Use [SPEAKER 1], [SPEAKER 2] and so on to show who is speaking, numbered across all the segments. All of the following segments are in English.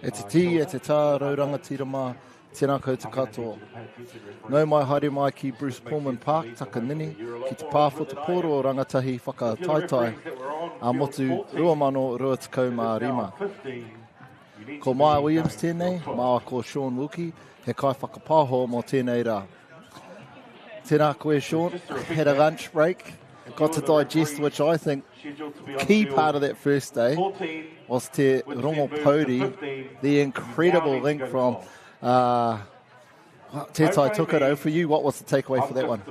[SPEAKER 1] E te ti, e te tā, rauranga tirama, tēnā koutou katoa. Nau mai haere mai ki Bruce Pulman Park, Takanini, ki te pāwhota pōro o rangatahi whakataetai, a motu 2025. Ko Maya Williams tēnei, māua ko Sean Wilkie, he kai whakapāho mō tēnei rā. Tēnā koe, Sean, had a lunch break, got to digest, which I think key part of that first day was te rongo Pōri, the incredible link from Te Tai Tukaro. For you, what was the takeaway for that one?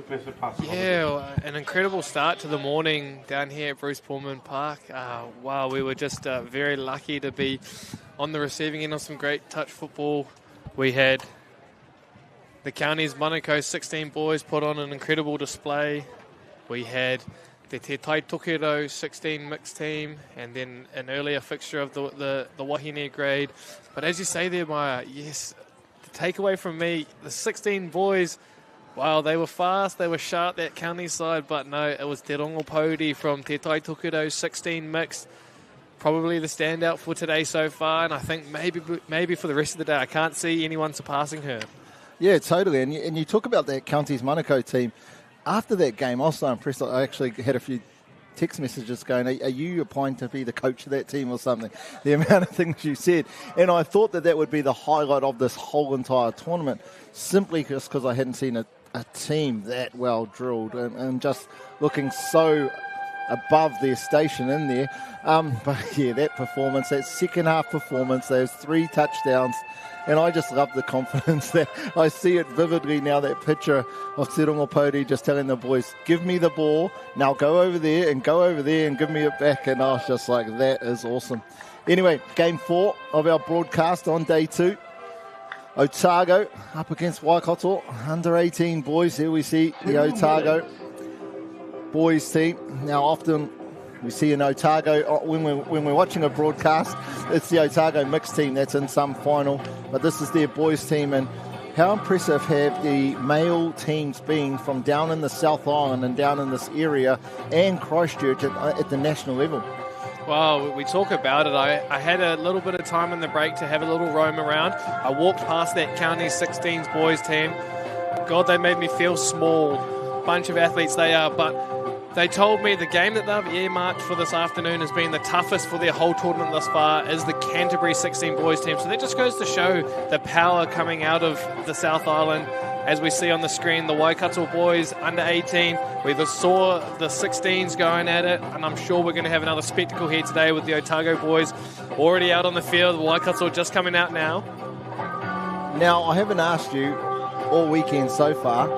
[SPEAKER 2] Yeah, well, an incredible start to the morning down here at Bruce Pulman Park. Wow, we were just very lucky to be on the receiving end of some great touch football. We had the county's Manukau 16 boys put on an incredible display. We had the Te Tai Tukaro 16 mixed team, and then an earlier fixture of the Wahine grade. But as you say there, Maya, yes, the takeaway from me, the 16 boys, wow, they were fast, they were sharp, that county side, but no, it was Te Rongo Pōri from Te Tai Tukaro 16 mixed. Probably the standout for today so far, and I think maybe for the rest of the day, I can't see anyone surpassing her. Yeah,
[SPEAKER 1] totally. And you talk about that county's Manukau team. After that game, I was so impressed. I actually had a few text messages going, are you applying to be the coach of that team or something? The amount of things you said. And I thought that would be the highlight of this whole entire tournament, simply just because I hadn't seen a team that well drilled and just looking so above their station in there. But yeah, that performance, that second half performance, those 3 touchdowns, and I just love the confidence that I see it vividly now, that picture of Te Rongo Pōri just telling the boys, give me the ball, now go over there and give me it back. And I was just like, that is awesome. Anyway, game 4 of our broadcast on day 2. Otago up against Waikato, under 18 boys. Here we see the Otago boys team. Now often we see an Otago, when we're watching a broadcast, it's the Otago mixed team that's in some final, but this is their boys team. And how impressive have the male teams been from down in the South Island and down in this area and Christchurch at the national level?
[SPEAKER 2] Well, we talk about it. I had a little bit of time in the break to have a little roam around. I walked past that County 16s boys team. God, they made me feel small. Bunch of athletes they are, but they told me the game that they've earmarked for this afternoon has been the toughest for their whole tournament thus far is the Canterbury 16 boys team. So that just goes to show the power coming out of the South Island. As we see on the screen, the Waikato boys under 18. We just saw the 16s going at it, and I'm sure we're going to have another spectacle here today with the Otago boys already out on the field. The Waikato just coming out now.
[SPEAKER 1] Now, I haven't asked you all weekend so far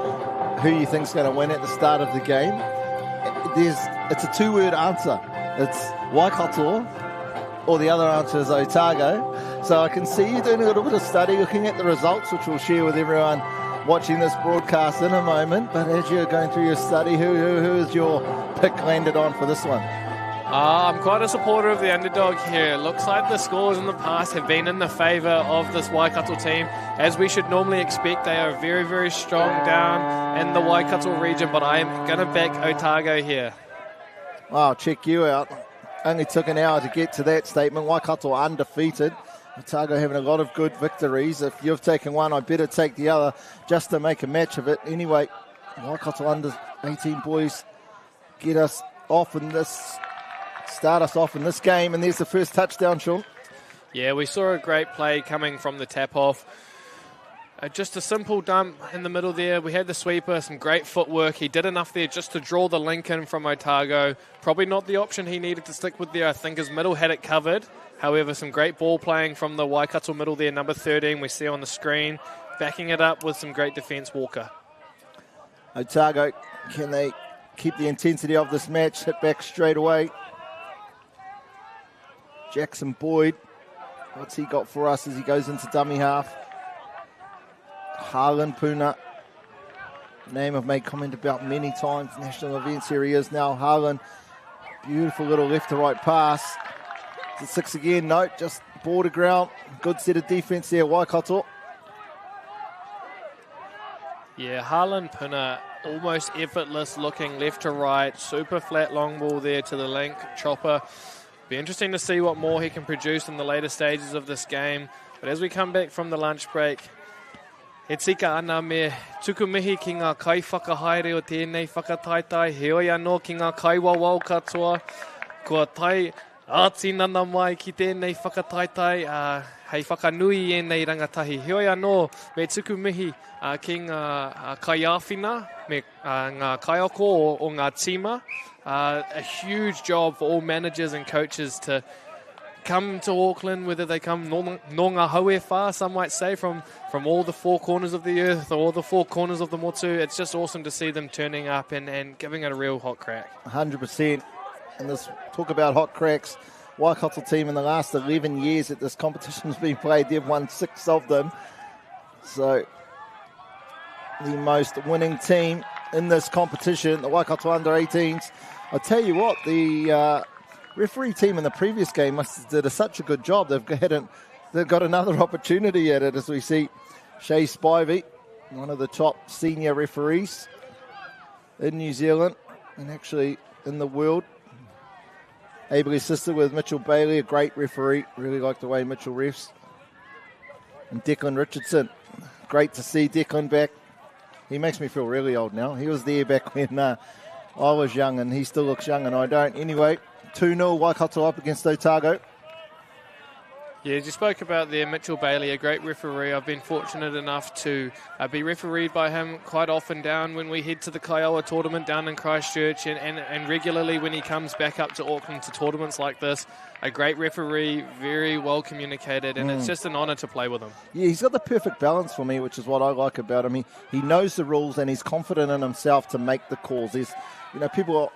[SPEAKER 1] who you think's going to win at the start of the game. It's a 2-word answer. It's Waikato, or the other answer is Otago. So I can see you doing a little bit of study, looking at the results, which we'll share with everyone watching this broadcast in a moment. But as you're going through your study, who is your pick landed on for this one?
[SPEAKER 2] I'm quite a supporter of the underdog here. It looks like the scores in the past have been in the favour of this Waikato team. As we should normally expect, they are very, very strong down in the Waikato region, but I am going to back Otago here.
[SPEAKER 1] I'll check you out. Only took an hour to get to that statement. Waikato undefeated. Otago having a lot of good victories. If you've taken one, I better take the other just to make a match of it. Anyway, Waikato under 18 boys start us off in this game, and there's the first touchdown, Sean.
[SPEAKER 2] Yeah, we saw a great play coming from the tap-off. Just a simple dump in the middle there. We had the sweeper, some great footwork. He did enough there just to draw the link in from Otago. Probably not the option he needed to stick with there. I think his middle had it covered. However, some great ball playing from the Waikato middle there, number 13, we see on the screen. Backing it up with some great defence, Walker.
[SPEAKER 1] Otago, can they keep the intensity of this match? Hit back straight away. Jackson Boyd, what's he got for us as he goes into dummy half? Harlan Puna, name I've made comment about many times, national events. Here he is now, Harlan. Beautiful little left to right pass. To 6 again, no, just border ground. Good set of defence there, Waikato.
[SPEAKER 2] Yeah, Harlan Puna, almost effortless looking left to right. Super flat long ball there to the link. Chopper. Be interesting to see what more he can produce in the later stages of this game. But as we come back from the lunch break, he tika ana me tukumihi ki ngā kai whakahaere o tēnei whakataitai. He oi anō ki ngā kai wawau katoa. Kua tai āti nana mai ki tēnei whakataitai. Hei whakanui e nei rangatahi. He oi anō me tukumihi ki ngā kai āwhina, me ngā kai oko o ngā tima. A huge job for all managers and coaches to come to Auckland, whether they come no ngā haue whā, some might say, from all the four corners of the earth or all the four corners of the motu. It's just awesome to see them turning up and giving it a real hot crack.
[SPEAKER 1] 100%. And this talk about hot cracks, Waikato team in the last 11 years that this competition has been played, they've won 6 of them. So the most winning team in this competition, the Waikato under-18s. I'll tell you what, the referee team in the previous game did such a good job. They've got another opportunity at it, as we see Shay Spivey, one of the top senior referees in New Zealand and actually in the world. Ably assisted with Mitchell Bailey, a great referee. Really like the way Mitchell refs. And Declan Richardson. Great to see Declan back. He makes me feel really old now. He was there back when I was young, and he still looks young and I don't. Anyway, 2-0 Waikato up against Otago.
[SPEAKER 2] Yeah, you spoke about there Mitchell Bailey, a great referee. I've been fortunate enough to be refereed by him quite often down when we head to the Kaiaua tournament down in Christchurch and regularly when he comes back up to Auckland to tournaments like this. A great referee, very well communicated, and it's just an honour to play with him. Yeah,
[SPEAKER 1] he's got the perfect balance for me, which is what I like about him. He knows the rules and he's confident in himself to make the calls. People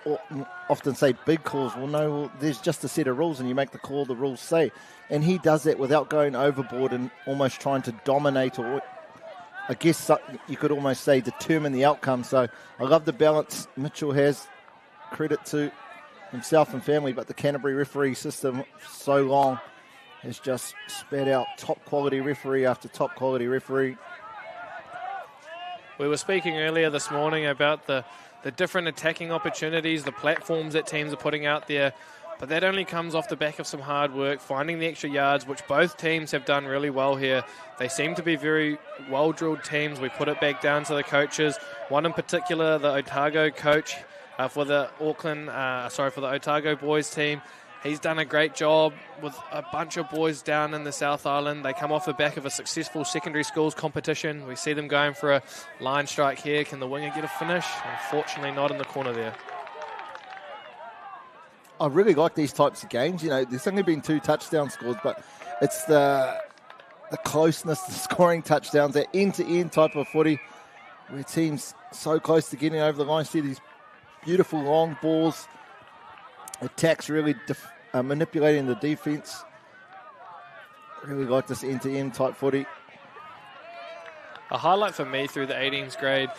[SPEAKER 1] often say big calls. Well, no, there's just a set of rules and you make the call the rules say. And he does that without going overboard and almost trying to dominate, or I guess you could almost say determine the outcome. So I love the balance Mitchell has. Credit to himself and family, but the Canterbury referee system so long has just spat out top quality referee after top quality referee.
[SPEAKER 2] We were speaking earlier this morning about the different attacking opportunities, the platforms that teams are putting out there. But that only comes off the back of some hard work, finding the extra yards, which both teams have done really well here. They seem to be very well-drilled teams. We put it back down to the coaches. One in particular, the Otago coach for the Otago boys team. He's done a great job with a bunch of boys down in the South Island. They come off the back of a successful secondary schools competition. We see them going for a line strike here. Can the winger get a finish? Unfortunately, not in the corner there.
[SPEAKER 1] I really like these types of games. There's only been 2 touchdown scores, but it's the closeness, the scoring touchdowns, that end-to-end type of footy where teams so close to getting over the line. See these beautiful long balls, attacks really manipulating the defence. Really like this end-to-end type footy.
[SPEAKER 2] A highlight for me through the 18s grade,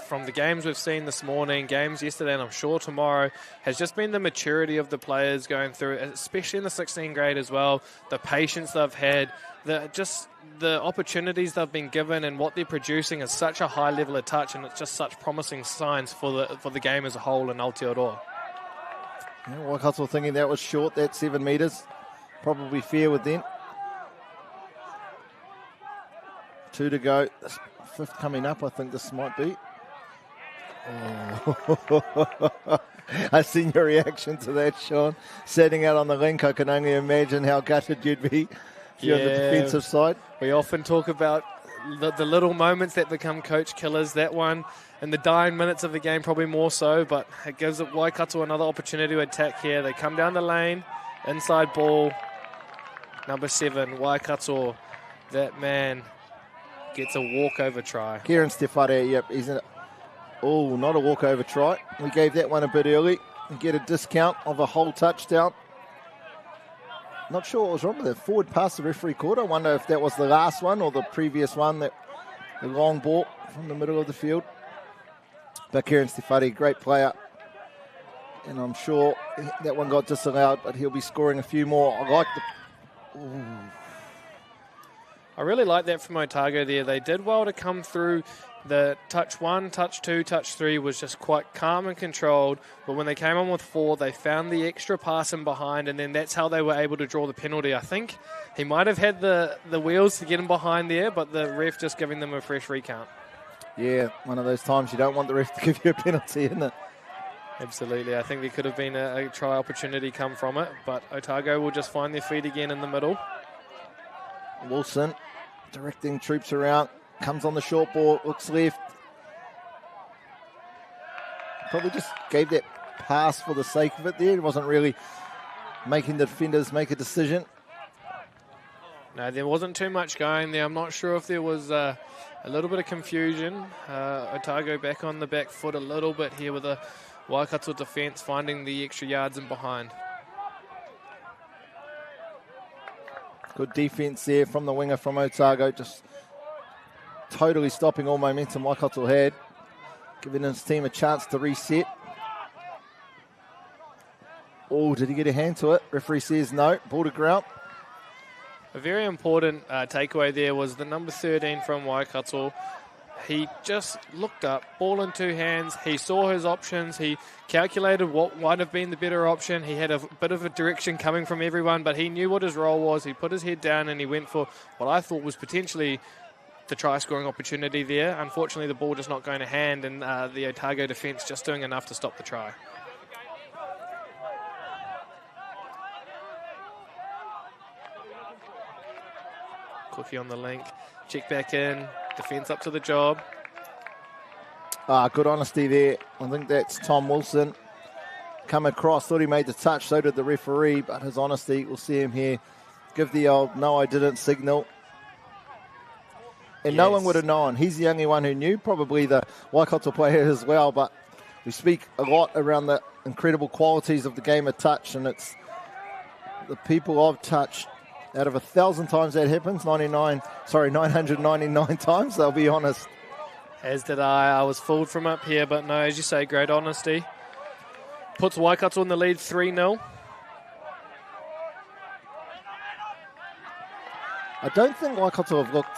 [SPEAKER 2] from the games we've seen this morning, games yesterday, and I'm sure tomorrow, has just been the maturity of the players going through, especially in the 16 grade as well, the patience they've had, the opportunities they've been given, and what they're producing is such a high level of touch, and it's just such promising signs for the game as a whole in Aotearoa.
[SPEAKER 1] Yeah, Waikato thinking that was short, that 7 metres. Probably fair with them. 2 to go. This 5th coming up, I think this might be. Oh. I've seen your reaction to that, Sean. Setting out on the link, I can only imagine how gutted you'd be if you're on the defensive side.
[SPEAKER 2] We often talk about the little moments that become coach killers. That one in the dying minutes of the game, probably more so, but it gives Waikato another opportunity to attack here. They come down the lane, inside ball, number 7, Waikato. That man gets a walkover try.
[SPEAKER 1] Kieran Stefare, yep, he's in it. Oh, not a walkover try. We gave that one a bit early. We get a discount of a whole touchdown. Not sure what was wrong with the forward pass the referee caught. I wonder if that was the last one or the previous one, the long ball from the middle of the field. But Kieran Stefare, great player. And I'm sure that one got disallowed, but he'll be scoring a few more. I like the... Ooh.
[SPEAKER 2] I really like that from Otago there. They did well to come through. The touch 1, touch 2, touch 3 was just quite calm and controlled. But when they came on with 4, they found the extra pass in behind, and then that's how they were able to draw the penalty. I think he might have had the wheels to get him behind there, but the ref just giving them a fresh recount.
[SPEAKER 1] Yeah, one of those times you don't want the ref to give you a penalty, isn't it?
[SPEAKER 2] Absolutely. I think there could have been a try opportunity come from it, but Otago will just find their feet again in the middle.
[SPEAKER 1] Wilson directing troops around. Comes on the short ball, looks left. Probably just gave that pass for the sake of it there. It wasn't really making the defenders make a decision.
[SPEAKER 2] No, there wasn't too much going there. I'm not sure if there was a little bit of confusion. Otago back on the back foot a little bit here with the Waikato defence finding the extra yards in behind.
[SPEAKER 1] Good defence there from the winger from Otago, just totally stopping all momentum Waikato had, giving his team a chance to reset. Oh, did he get a hand to it? Referee says no, ball to ground.
[SPEAKER 2] A very important takeaway there was the number 13 from Waikato. He just looked up, ball in 2 hands. He saw his options. He calculated what might have been the better option. He had a bit of a direction coming from everyone, but he knew what his role was. He put his head down and he went for what I thought was potentially the try-scoring opportunity there. Unfortunately, the ball just not going to hand, and the Otago defence just doing enough to stop the try. Cookie on the link. Check back in. Defence up to the job.
[SPEAKER 1] Good honesty there. I think that's Tom Wilson. Come across, thought he made the touch, so did the referee, but his honesty, we'll see him here give the old no I didn't signal. And no one would have known. He's the only one who knew, probably the Waikato player as well. But we speak a lot around the incredible qualities of the game of touch, and it's the people of touch. Out of 1,000 times that happens, 999 times, they'll be honest.
[SPEAKER 2] As did I. I was fooled from up here, but no, as you say, great honesty. Puts Waikato in the lead 3-0.
[SPEAKER 1] I don't think Waikato have looked...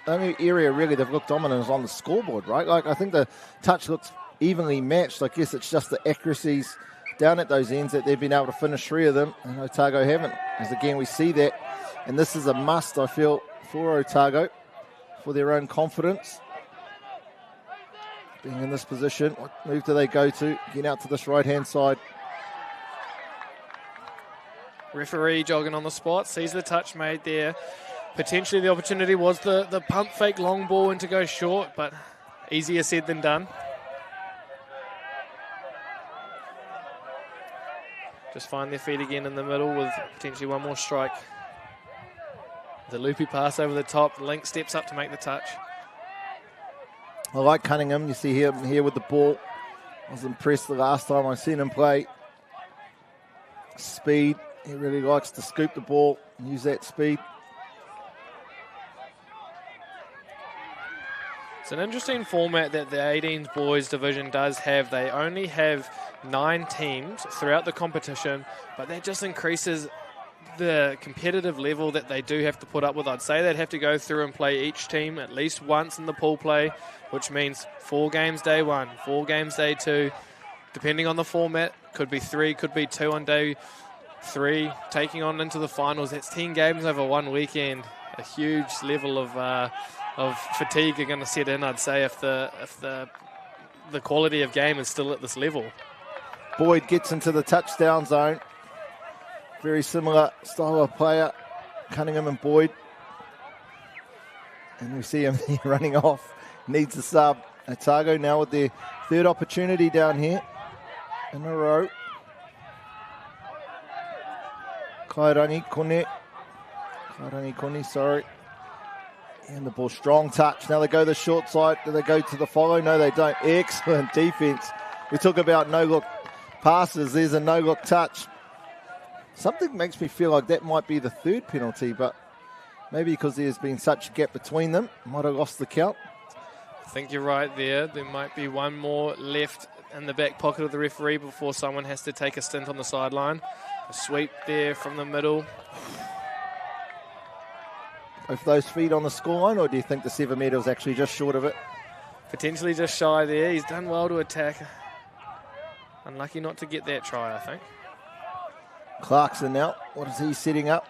[SPEAKER 1] The only area really they've looked dominant is on the scoreboard, right? Like, I think the touch looks evenly matched. I guess it's just the accuracies down at those ends that they've been able to finish 3 of them, and Otago haven't. As again, we see that, and this is a must, I feel, for Otago, for their own confidence. Being in this position, what move do they go to? Get out to this right-hand side.
[SPEAKER 2] Referee jogging on the spot, sees the touch made there. Potentially the opportunity was the pump fake long ball and to go short, but easier said than done. Just find their feet again in the middle with potentially one more strike. The loopy pass over the top. Link steps up to make the touch.
[SPEAKER 1] I like Cunningham. You see him here with the ball. I was impressed the last time I seen him play. Speed. He really likes to scoop the ball and use that speed.
[SPEAKER 2] It's an interesting format that the 18s boys division does have. They only have 9 teams throughout the competition, but that just increases the competitive level that they do have to put up with. I'd say they'd have to go through and play each team at least once in the pool play, which means 4 games day 1, 4 games day 2, depending on the format. Could be 3, could be 2 on day 3, taking on into the finals. That's 10 games over 1 weekend. A huge level of fatigue are going to set in, I'd say, if the quality of game is still at this level.
[SPEAKER 1] Boyd gets into the touchdown zone. Very similar style of player, Cunningham and Boyd. And we see him running off. Needs a sub. Otago now with their 3rd opportunity down here in a row. Kairangi Kone, sorry. And the ball, strong touch. Now they go the short side. Do they go to the follow? No, they don't. Excellent defense. We talk about no-look passes. There's a no-look touch. Something makes me feel like that might be the 3rd penalty, but maybe because there's been such a gap between them, might have lost the count.
[SPEAKER 2] I think you're right there. There might be one more left in the back pocket of the referee before someone has to take a stint on the sideline. A sweep there from the middle.
[SPEAKER 1] of those feet on the scoreline, or do you think the 7 metre was actually just short of it?
[SPEAKER 2] Potentially just shy there. He's done well to attack. Unlucky not to get that try, I think.
[SPEAKER 1] Clarkson now. What is he setting up?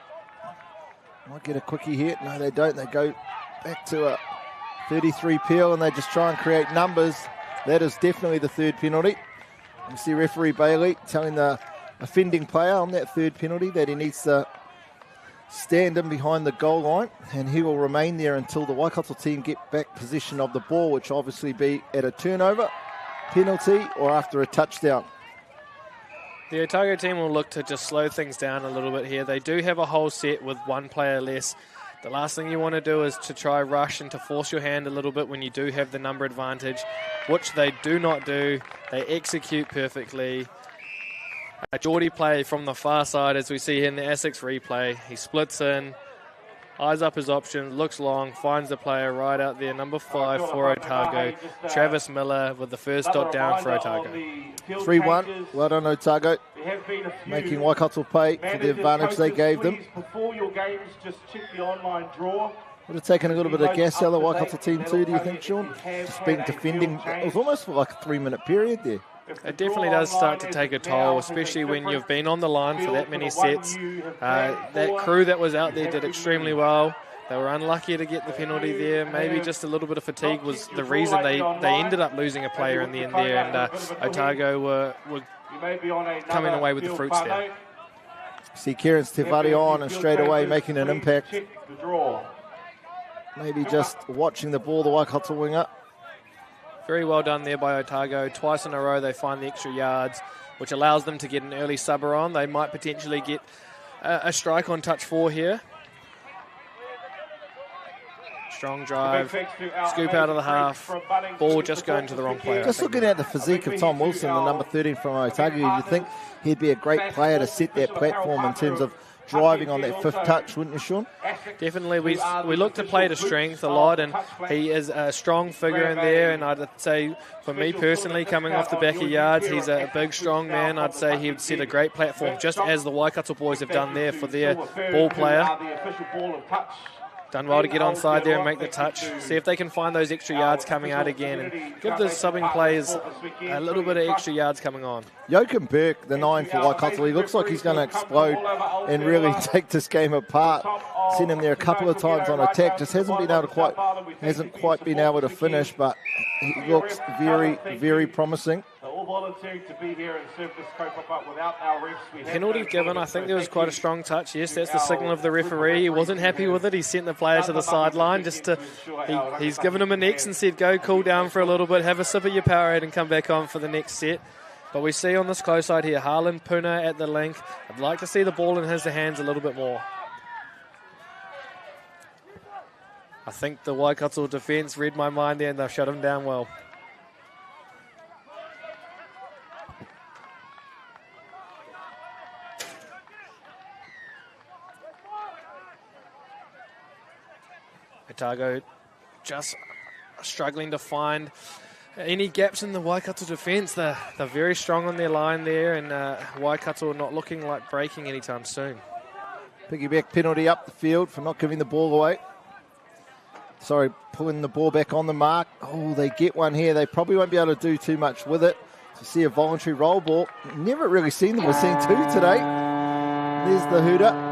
[SPEAKER 1] Might get a quickie here. No, they don't. They go back to a 33 peel and they just try and create numbers. That is definitely the third penalty. You see referee Bailey telling the offending player on that third penalty that he needs to stand in behind the goal line, and he will remain there until the Waikato team get back possession of the ball, which will obviously be at a turnover, penalty, or after a touchdown.
[SPEAKER 2] The Otago team will look to just slow things down a little bit here. They do have a whole set with one player less. The last thing you want to do is to try rush and to force your hand a little bit when you do have the number advantage, which they do not do. They execute perfectly. A Geordie play from the far side, as we see here in the Essex replay. He splits in, eyes up his options, looks long, finds the player right out there. Number 5 for Otago, Travis Miller with the first dot down for Otago.
[SPEAKER 1] 3-1, well done Otago, making Waikato pay for the advantage they gave them.
[SPEAKER 3] Before your games, just check the online draw.
[SPEAKER 1] Would have taken a little bit of gas out of the Waikato team too, do you think, Sean? Just been defending, it was almost like a 3-minute period there.
[SPEAKER 2] It definitely does start to take a toll, especially when you've been on the line for that many sets. That crew that was out there did extremely well. They were unlucky to get the penalty there. Maybe just a little bit of fatigue was the reason they ended up losing a player in the end there, and Otago were coming away with the fruits there.
[SPEAKER 1] See Kieran Stevari on and straight away making an impact. Maybe just watching the ball, the Waikato winger.
[SPEAKER 2] Very well done there by Otago. Twice in a row they find the extra yards, which allows them to get an early subber on. They might potentially get a strike on touch 4 here. Strong drive, scoop out of the half, ball just going to the wrong player.
[SPEAKER 1] Just looking at the physique of Tom Wilson, the number 13 from Otago, you'd think he'd be a great player to set that platform in terms of driving on that 5th touch, wouldn't you, Sean?
[SPEAKER 2] Definitely. We look to play to strength a lot, and he is a strong figure in there, and I'd say, for me personally, coming off the back of yards, he's a big, strong man. I'd say he would set a great platform, just as the Waikato boys have done there for their ball player. Done well to get onside there and make the touch. See if they can find those extra yards coming out again and give the subbing players a little bit of extra yards coming on.
[SPEAKER 1] Joachim Burke, the 9 for Waikato, he looks like he's going to explode and really take this game apart. Seen him there a couple of times on attack, just hasn't quite been able to finish, but he looks very, very promising.
[SPEAKER 2] Penalty given. I think there was quite a strong touch. Yes, that's the signal of the referee. He wasn't happy with it. He sent the player to the sideline just to. He's given him a next and said, "Go cool down for a little bit, have a sip of your Powerade, and come back on for the next set." But we see on this close side here, Harlan Puna at the link. I'd like to see the ball in his hands a little bit more. I think the Waikato defence read my mind there and they've shut him down well. Otago just struggling to find any gaps in the Waikato defence. They're very strong on their line there, and Waikato not looking like breaking anytime soon.
[SPEAKER 1] Piggyback penalty up the field for not giving the ball away. Sorry, pulling the ball back on the mark. Oh, they get one here. They probably won't be able to do too much with it. To see a voluntary roll ball. Never really seen them. We've seen 2 today. There's the hooter.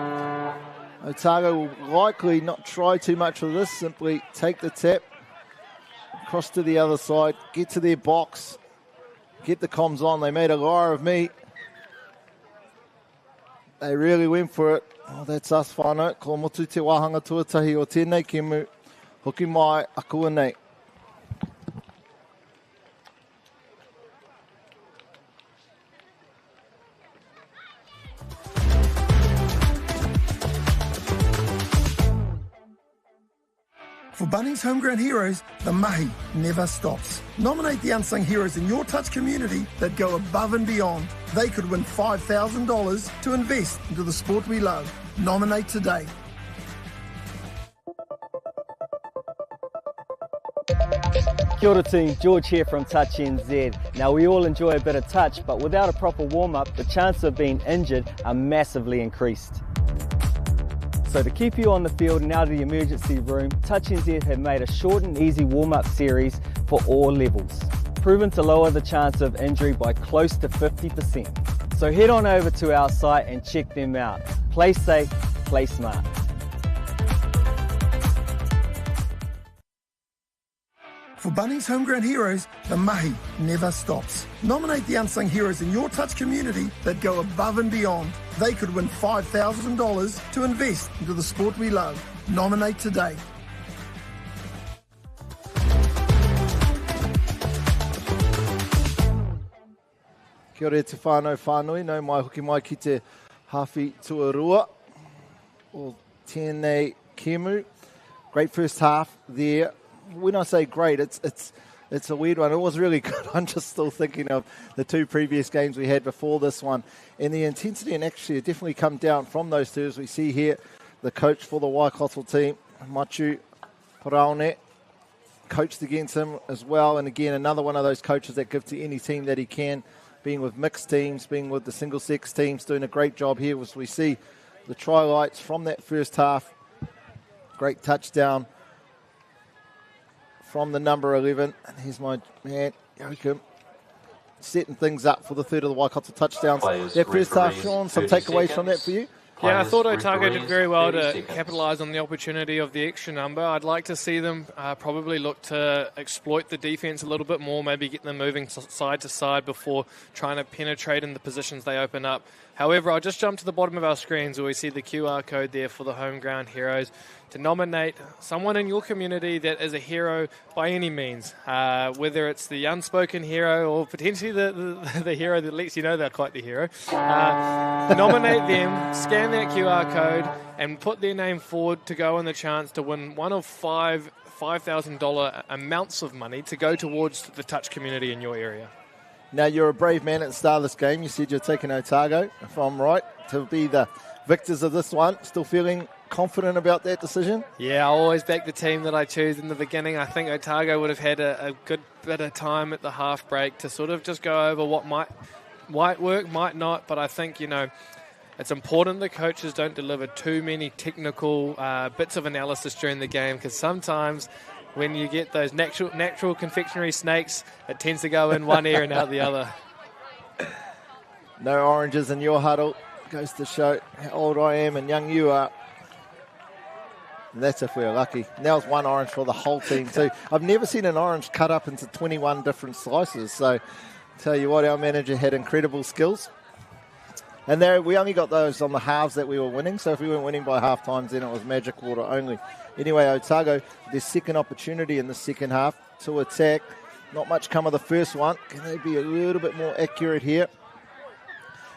[SPEAKER 1] Otago will likely not try too much of this. Simply take the tap, cross to the other side, get to their box, get the comms on. They made a liar of me. They really went for it. Oh, that's us whānau. Ko motu te wāhanga tuatahi o tēnei kemu. Hoki mai akua nei.
[SPEAKER 4] For Bunnings Homegrown Heroes, the mahi never stops. Nominate the unsung heroes in your touch community that go above and beyond. They could win $5,000 to invest into the sport we love. Nominate today.
[SPEAKER 5] Kia ora team, George here from Touch NZ. Now we all enjoy a bit of touch, but without a proper warm-up, the chances of being injured are massively increased. So to keep you on the field and out of the emergency room, Touch NZ have made a short and easy warm-up series for all levels, proven to lower the chance of injury by close to 50%. So head on over to our site and check them out. Play safe, play smart.
[SPEAKER 4] For Bunnings Homegrown Heroes, the mahi never stops. Nominate the unsung heroes in your touch community that go above and beyond. They could win $5,000 to invest into the sport we love. Nominate today.
[SPEAKER 1] Kia ora te whānau whānui, nau mai hoki mai ki te hawhi tuarua o tēnei kemu. Great first half there. When I say great, it's a weird one. It was really good. I'm just still thinking of the two previous games we had before this one. And the intensity and actually definitely come down from those two, as we see here. The coach for the Waikato team, Machu Paraone, coached against him as well. And again, another one of those coaches that give to any team that he can, being with mixed teams, being with the single-sex teams, doing a great job here as we see the try lights from that first half. Great touchdown from the number 11. And here's my man, Joachim, setting things up for the third of the Waikato touchdowns. That first half, Sean, some takeaways from that for you?
[SPEAKER 2] Yeah, I thought Otago did very well to capitalise on the opportunity of the extra number. I'd like to see them probably look to exploit the defence a little bit more, maybe get them moving side to side before trying to penetrate in the positions they open up. However, I'll just jump to the bottom of our screens where we see the QR code there for the Homegrown Heroes to nominate someone in your community that is a hero by any means, whether it's the unspoken hero or potentially the hero that lets you know they're quite the hero. Nominate them, scan that QR code, and put their name forward to go on the chance to win one of $5,000 amounts of money to go towards the touch community in your area.
[SPEAKER 1] Now, you're a brave man at the start of this game. You said you're taking Otago, if I'm right, to be the victors of this one. Still feeling confident about that decision?
[SPEAKER 2] Yeah, I always back the team that I choose in the beginning. I think Otago would have had a good bit of time at the half break to sort of just go over what might work, might not. But I think, it's important the coaches don't deliver too many technical bits of analysis during the game, because sometimes when you get those natural confectionery snakes, it tends to go in one ear and out the other.
[SPEAKER 1] No oranges in your huddle. Goes to show how old I am and young you are. And that's if we're lucky. Now it's one orange for the whole team too. I've never seen an orange cut up into 21 different slices. So tell you what, our manager had incredible skills. And there, we only got those on the halves that we were winning. So if we weren't winning by half times, then it was magic water only. Anyway, Otago, their second opportunity in the second half to attack. Not much come of the first one. Can they be a little bit more accurate here?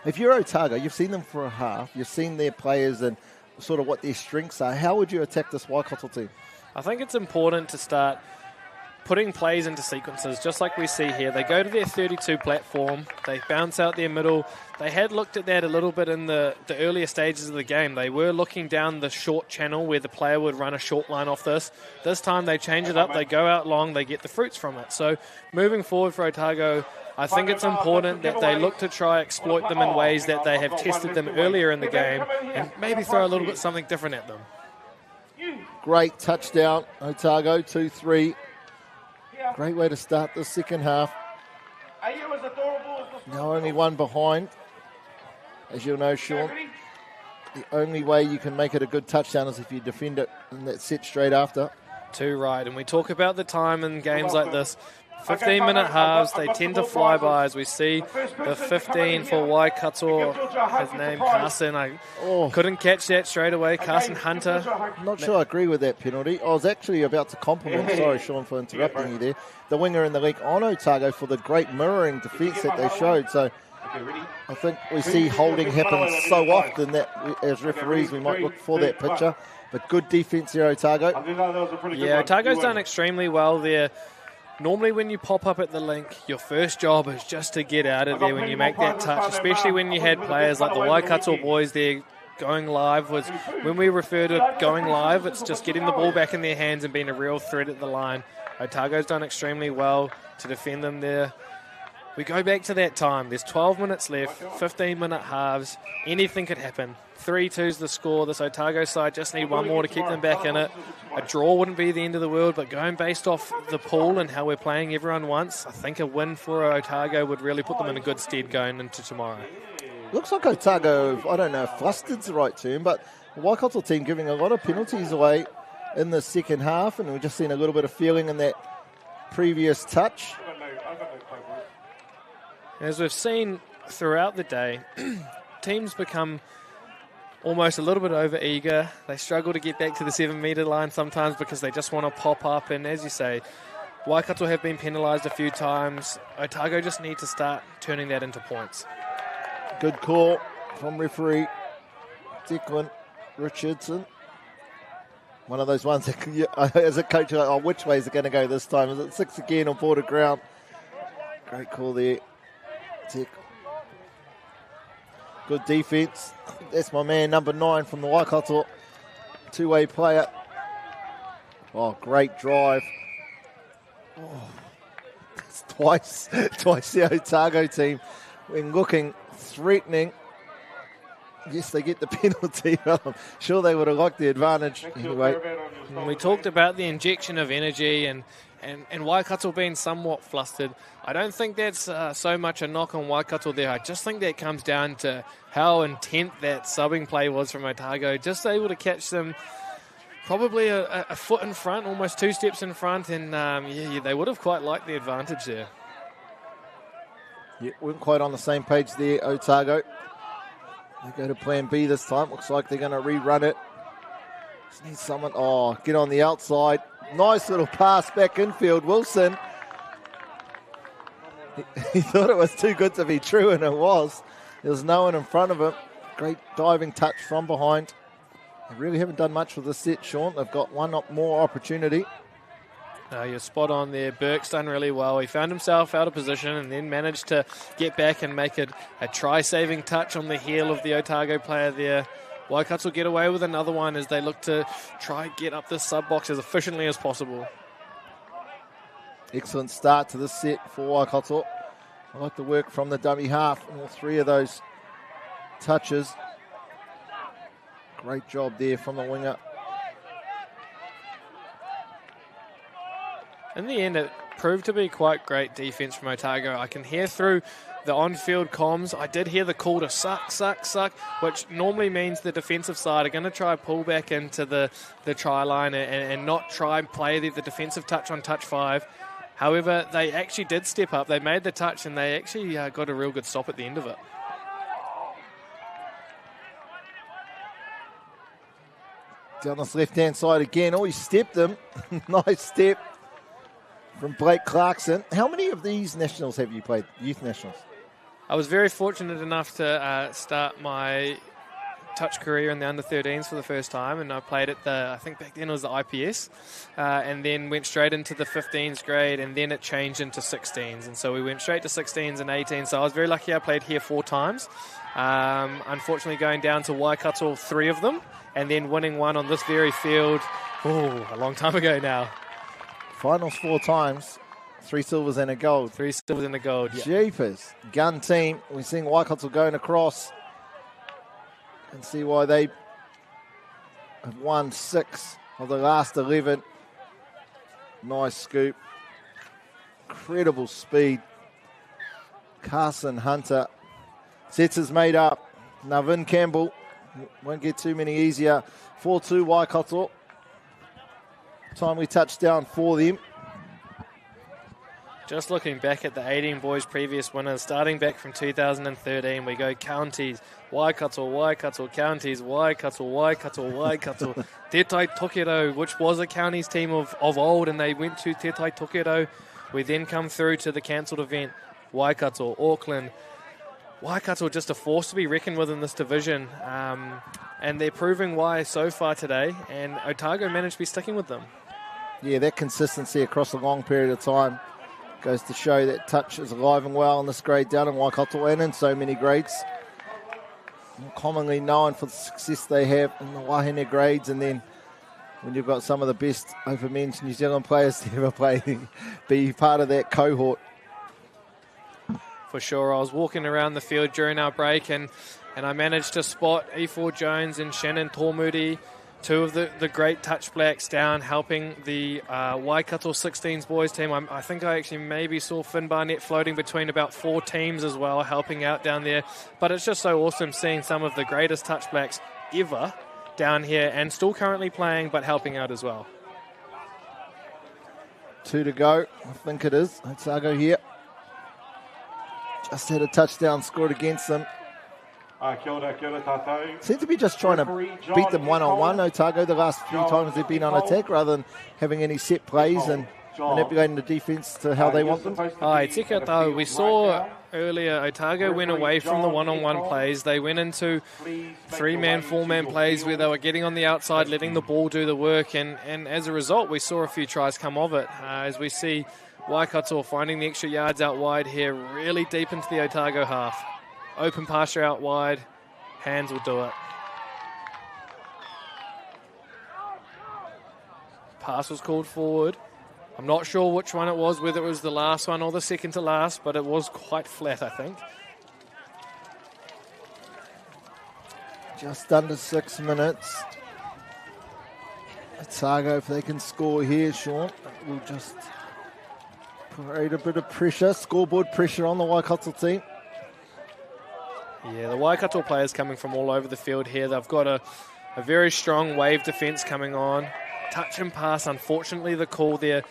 [SPEAKER 1] If you're Otago, you've seen them for a half. You've seen their players and sort of what their strengths are. How would you attack this Waikato team?
[SPEAKER 2] I think it's important to start putting plays into sequences, just like we see here. They go to their 32 platform. They bounce out their middle. They had looked at that a little bit in the earlier stages of the game. They were looking down the short channel where the player would run a short line off this. This time they change it up. They go out long. They get the fruits from it. So moving forward for Otago, I think it's important that they look to try exploit them in ways that they have tested them earlier in the game and maybe throw a little bit something different at them.
[SPEAKER 1] Great touchdown, Otago, 2-3. Great way to start the second half. Now only one behind. As you'll know, Sean, the only way you can make it a good touchdown is if you defend it and that's set straight after.
[SPEAKER 2] Too right. And we talk about the time in games like this. 15-minute halves, they tend to fly by, as we see the 15 for Waikato, his name Carson. I couldn't catch that straight away. Carson Hunter.
[SPEAKER 1] I'm not sure I agree with that penalty. I was actually about to compliment, sorry Sean for interrupting you there, the winger in the league on Otago for the great mirroring defence that they showed. So I think we see holding happen so often that as referees we might look for that picture. But good defence there, Otago.
[SPEAKER 2] Yeah, Otago's done extremely well there. Normally when you pop up at the link, your first job is just to get out of there when you make that touch, especially when you had players like the Waikato boys there going live. When we refer to going live, it's just getting the ball back in their hands and being a real threat at the line. Otago's done extremely well to defend them there. we go back to that time. There's 12 minutes left, 15-minute halves. Anything could happen. 3-2's the score. This Otago side just need one more to keep them back in it. A draw wouldn't be the end of the world, but going based off the pool and how we're playing everyone once, I think a win for Otago would really put them in a good stead going into tomorrow.
[SPEAKER 1] Looks like Otago, I don't know if flusted's the right term, but the Waikato team giving a lot of penalties away in the second half, and we've just seen a little bit of feeling in that previous touch.
[SPEAKER 2] As we've seen throughout the day, teams become almost a little bit over-eager. They struggle to get back to the 7-metre line sometimes because they just want to pop up. And as you say, Waikato have been penalised a few times. Otago just need to start turning that into points.
[SPEAKER 1] Good call from referee Declan Richardson. One of those ones that, as a coach, you're like, which way is it going to go this time? Is it 6 again or border ground? Great call there. Good defence. That's my man, number 9 from the Waikato. Two-way player. Oh, great drive. Oh, that's twice the Otago team when looking threatening. Yes, they get the penalty. I'm sure they would have liked the advantage. Anyway.
[SPEAKER 2] We talked about the injection of energy and Waikato being somewhat flustered. I don't think that's so much a knock on Waikato there. I just think that comes down to how intent that subbing play was from Otago. Just able to catch them probably a foot in front, almost 2 steps in front, and they would have quite liked the advantage there.
[SPEAKER 1] Yeah, weren't quite on the same page there, Otago. They go to plan B this time. Looks like they're going to rerun it. Just need someone. Oh, get on the outside. Nice little pass back infield. Wilson. He thought it was too good to be true, and it was. There was no one in front of him. Great diving touch from behind. They really haven't done much with this set, Sean. They've got one more opportunity.
[SPEAKER 2] You're spot on there. Burke's done really well. He found himself out of position and then managed to get back and make it a try-saving touch on the heel of the Otago player there. Waikato get away with another one as they look to try and get up this sub-box as efficiently as possible.
[SPEAKER 1] Excellent start to this set for Waikato. I like the work from the dummy half in all 3 of those touches. Great job there from the winger.
[SPEAKER 2] In the end, it proved to be quite great defence from Otago. I can hear through the on-field comms. I did hear the call to suck, which normally means the defensive side are going to try pull back into the try line and not try and play the defensive touch on touch 5. However, they actually did step up. They made the touch and they actually got a real good stop at the end of it.
[SPEAKER 1] Down this left-hand side again. Oh, he stepped him. Nice step from Blake Clarkson. How many of these nationals have you played, youth nationals?
[SPEAKER 2] I was very fortunate enough to start my touch career in the under-13s for the first time, and I played at I think back then it was the IPS, and then went straight into the 15s grade, and then it changed into 16s, and so we went straight to 16s and 18s, so I was very lucky. I played here 4 times, unfortunately going down to Waikato 3 of them, and then winning one on this very field, a long time ago now.
[SPEAKER 1] Finals 4 times, 3 silvers and a gold.
[SPEAKER 2] 3 silvers and a gold. Yeah.
[SPEAKER 1] Jeepers. Gun team. We're seeing Waikato going across. And see why they have won 6 of the last 11. Nice scoop. Incredible speed. Carson Hunter. Sets is made up. Navin Campbell. Won't get too many easier. 4-2 Waikato. Timely touchdown for them.
[SPEAKER 2] Just looking back at the 18 boys' previous winners, starting back from 2013, we go counties, Waikato, counties, Waikato. Te Tai Tokerau, which was a counties team of old, and they went to Te Tai Tokerau. We then come through to the cancelled event, Waikato, Auckland. Waikato just a force to be reckoned with in this division, and they're proving why so far today, and Otago managed to be sticking with them.
[SPEAKER 1] Yeah, that consistency across a long period of time goes to show that touch is alive and well in this grade down in Waikato and in so many grades. More commonly known for the success they have in the Wahine grades, and then when you've got some of the best open men's New Zealand players to ever play, be part of that cohort.
[SPEAKER 2] for sure. I was walking around the field during our break and I managed to spot E4 Jones and Shannon Tormudi, two of the great touch blacks down helping the Waikato 16s boys team. I think I actually maybe saw Finn Barnett floating between about 4 teams as well, helping out down there. But it's just so awesome seeing some of the greatest touch blacks ever down here and still currently playing but helping out as well.
[SPEAKER 1] 2 to go, I think it is. Otago here. Just had a touchdown scored against them.
[SPEAKER 3] Kia ora tātou.
[SPEAKER 1] Seem to be just trying to beat them one-on-one, Otago, the last few times they've been on attack, rather than having any set plays and manipulating the defence to how they want them.
[SPEAKER 2] Hi, tika tau. We saw earlier Otago went away from the one-on-one plays. They went into 3-man, 4-man plays where they were getting on the outside, letting the ball do the work, and as a result, we saw a few tries come of it. As we see Waikato finding the extra yards out wide here, really deep into the Otago half. Open pasture out wide, hands will do it. Pass was called forward. I'm not sure which one it was, whether it was the last one or the second to last, but it was quite flat, I think.
[SPEAKER 1] Just under 6 minutes. Otago, if they can score here, Sean, will just create a bit of pressure, scoreboard pressure on the Waikato team.
[SPEAKER 2] Yeah, the Waikato players coming from all over the field here. They've got a very strong wave defence coming on. Touch and pass, unfortunately, the call there.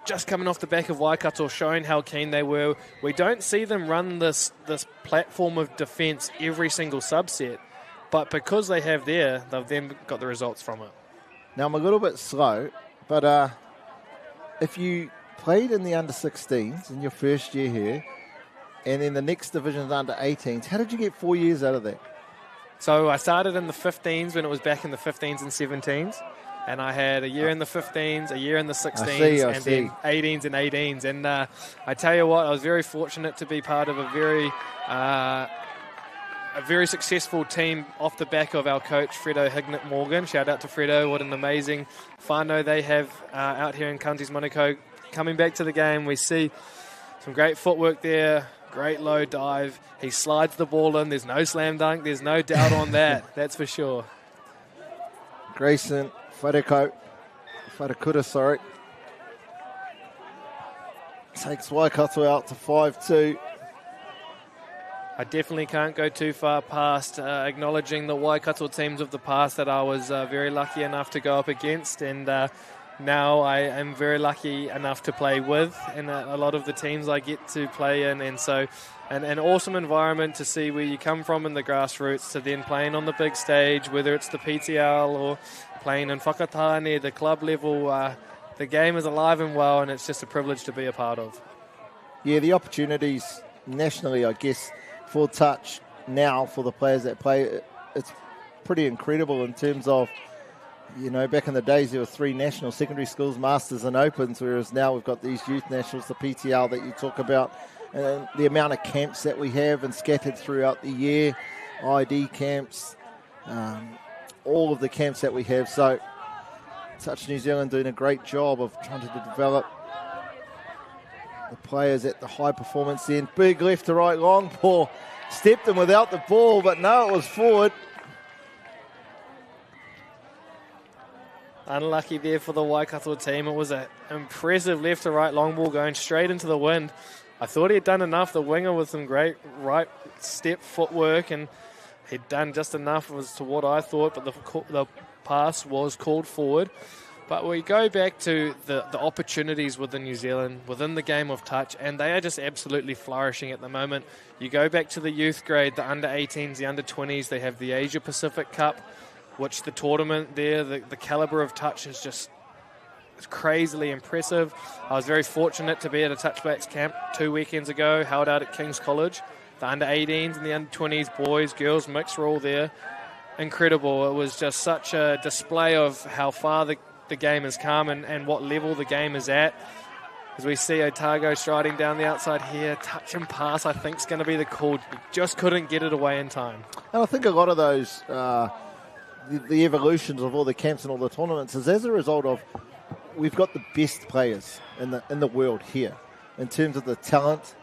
[SPEAKER 2] Just coming off the back of Waikato, showing how keen they were. We don't see them run this platform of defence every single subset. But because they have they've then got the results from it.
[SPEAKER 1] Now, I'm a little bit slow, but if you played in the under-16s in your first year here, and then the next division is under 18s. How did you get 4 years out of that?
[SPEAKER 2] So I started in the 15s when it was back in the 15s and 17s. And I had a year in the 15s, a year in the 16s, and then 18s and 18s. And I tell you what, I was very fortunate to be part of a very successful team off the back of our coach, Fredo Hignett Morgan. Shout out to Fredo. What an amazing whānau they have out here in Counties Manukau. Coming back to the game, we see some great footwork there. Great low dive. He slides the ball in. There's no slam dunk. There's no doubt on that. That's for sure.
[SPEAKER 1] Grayson Wharekura, takes Waikato out to 5-2.
[SPEAKER 2] I definitely can't go too far past acknowledging the Waikato teams of the past that I was very lucky enough to go up against, and now I am very lucky enough to play with, and a lot of the teams I get to play in, and so an awesome environment to see where you come from in the grassroots to then playing on the big stage, whether it's the PTL or playing in whakatane, the club level. The game is alive and well, and it's just a privilege to be a part of.
[SPEAKER 1] Yeah, the opportunities nationally, I guess, for touch now for the players that play, it's pretty incredible in terms of, you know, back in the days there were 3 national secondary schools, masters and opens, whereas now we've got these youth nationals, the PTL that you talk about, and the amount of camps that we have and scattered throughout the year, ID camps, all of the camps that we have. So Touch New Zealand doing a great job of trying to develop the players at the high performance end. Big left to right long ball, stepped in without the ball, but no, it was forward.
[SPEAKER 2] Unlucky there for the Waikato team. It was an impressive left to right long ball going straight into the wind. I thought he had done enough, the winger, with some great right step footwork, and he'd done just enough as to what I thought, but the pass was called forward. But we go back to the opportunities within New Zealand, within the game of touch, and they are just absolutely flourishing at the moment. You go back to the youth grade, the under-18s, the under-20s, they have the Asia Pacific Cup, which the tournament there, the calibre of touch is just crazily impressive. I was very fortunate to be at a Touch Blacks camp 2 weekends ago, held out at King's College. The under-18s and the under-20s, boys, girls, mix were all there. Incredible. It was just such a display of how far the game has come and what level the game is at. As we see Otago striding down the outside here, touch and pass I think is going to be the call. Just couldn't get it away in time.
[SPEAKER 1] And I think a lot of those... the evolutions of all the camps and all the tournaments is as a result of we've got the best players in the world here in terms of the talent,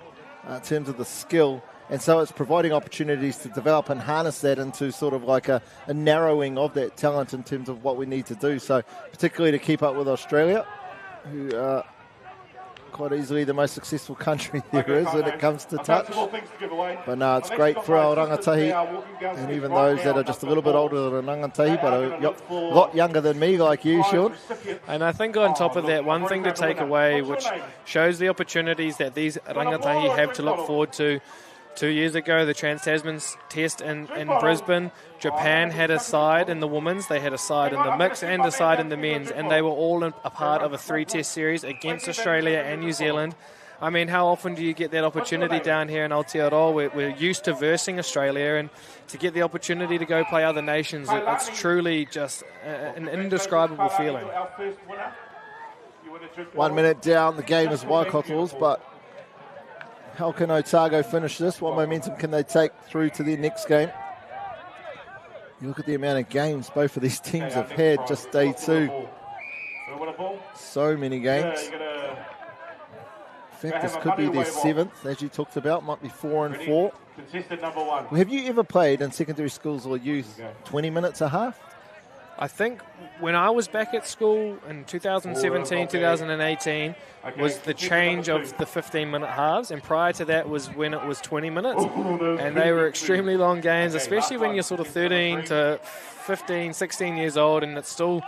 [SPEAKER 1] in terms of the skill. And so it's providing opportunities to develop and harness that into sort of like a narrowing of that talent in terms of what we need to do. So particularly to keep up with Australia, who are quite easily the most successful country there is when it comes to touch. But no, it's great for our rangatahi, and even those that are just a little bit older than rangatahi, but a lot younger than me, like you, Sean.
[SPEAKER 2] And I think on top of that, one thing to take away, which shows the opportunities that these rangatahi have to look forward to. 2 years ago, the Trans-Tasman Test in Brisbane, Japan had a side in the women's, they had a side in the mix and a side in the men's, and they were all a part of a 3-test series against Australia and New Zealand. I mean, how often do you get that opportunity down here in Aotearoa? We're used to versing Australia, and to get the opportunity to go play other nations, it's truly just an indescribable feeling.
[SPEAKER 1] 1 minute down, the game is Waikato's, but how can Otago finish this? What momentum can they take through to their next game? You look at the amount of games both of these teams have had just day 2. So many games. In fact, this could be their 7th, as you talked about. Might be 4 and 4. Have you ever played in secondary schools or youth 20 minutes a half?
[SPEAKER 2] I think when I was back at school in 2017, 2018, was the change of the 15-minute halves, and prior to that was when it was 20 minutes, and they were extremely long games, especially when you're sort of 13 to 15, 16 years old, and it's still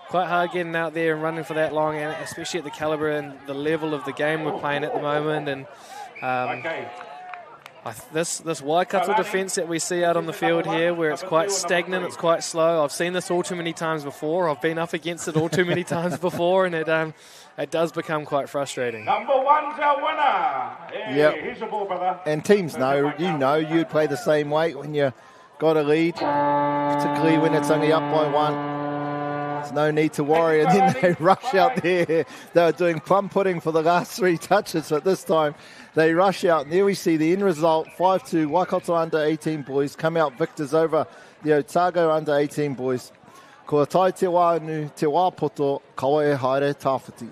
[SPEAKER 2] quite hard getting out there and running for that long, and especially at the calibre and the level of the game we're playing at the moment. And this Waikato defence that we see out on the field here, where it's quite stagnant, it's quite slow. I've seen this all too many times before. I've been up against it all too many times before, and it does become quite frustrating.
[SPEAKER 3] Number 1's our winner.
[SPEAKER 1] Yep.
[SPEAKER 3] Here's your ball, brother.
[SPEAKER 1] And teams know, you'd play the same way when you got a lead, particularly when it's only up by 1. There's no need to worry, and then they rush out there. They were doing plum pudding for the last 3 touches, but this time they rush out, and there we see the end result, 5-2, Waikato under-18 boys come out victors over the Otago under-18 boys. Ko tai te wā nu te wā poto, kawa e haere tāwhiti.